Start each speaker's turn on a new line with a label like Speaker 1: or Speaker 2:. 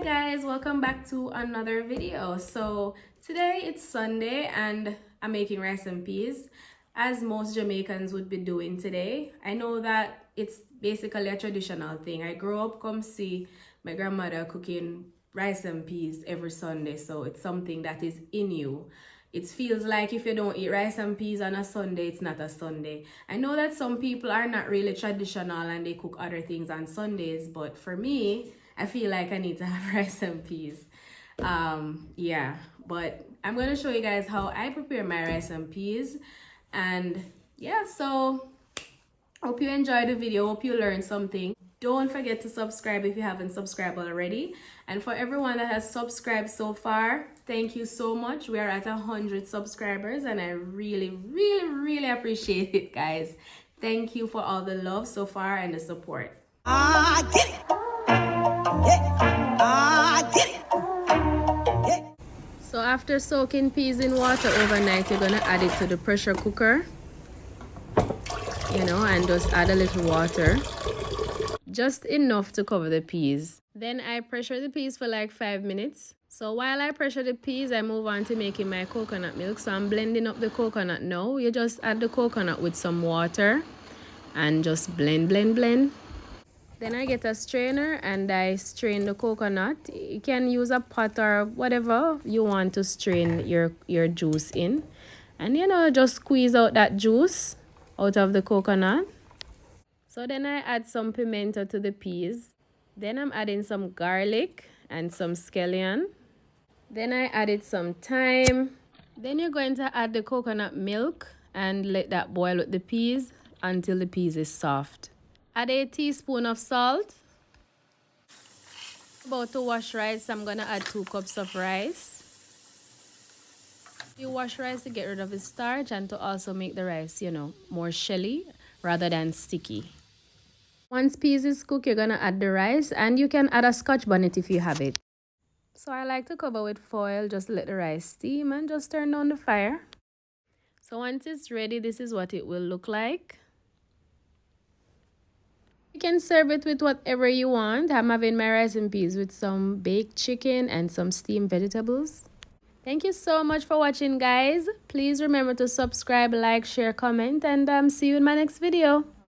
Speaker 1: Guys, welcome back to another video. So today it's Sunday and I'm making rice and peas as most Jamaicans would be doing today. I know that it's basically a traditional thing. I grew up come see my grandmother cooking rice and peas every Sunday, so it's something that is in you. It feels like if you don't eat rice and peas on a Sunday, it's not a Sunday. I know that some people are not really traditional and they cook other things on Sundays, but for me, I feel like I need to have rice and peas. Yeah, but I'm going to show you guys how I prepare my rice and peas. And yeah, so hope you enjoyed the video. Hope you learned something. Don't forget to subscribe if you haven't subscribed already. And for everyone that has subscribed so far, thank you so much. We are at 100 subscribers and I really appreciate it, guys. Thank you for all the love so far and the support.
Speaker 2: I get it. Yeah. I get it. Yeah.
Speaker 1: So after soaking peas in water overnight, you're gonna add it to the pressure cooker, and just add a little water, just enough to cover the peas. Then I pressure the peas for like 5 minutes. So while I pressure the peas, I move on to making my coconut milk. So I'm blending up the coconut now. You just add the coconut with some water and just blend. Then I get a strainer and I strain the coconut. You can use a pot or whatever you want to strain your juice in. And just squeeze out that juice out of the coconut. So then I add some pimento to the peas. Then I'm adding some garlic and some scallion. Then I added some thyme. Then you're going to add the coconut milk and let that boil with the peas until the peas is soft. Add a teaspoon of salt. About to wash rice, I'm going to add 2 cups of rice. You wash rice to get rid of the starch and to also make the rice, more shelly rather than sticky. Once peas is cooked, you're going to add the rice and you can add a scotch bonnet if you have it. So I like to cover with foil, just let the rice steam and just turn on the fire. So once it's ready, this is what it will look like. You can serve it with whatever you want. I'm having my rice and peas with some baked chicken and some steamed vegetables. Thank you so much for watching, guys. Please remember to subscribe, like, share, comment, and see you in my next video.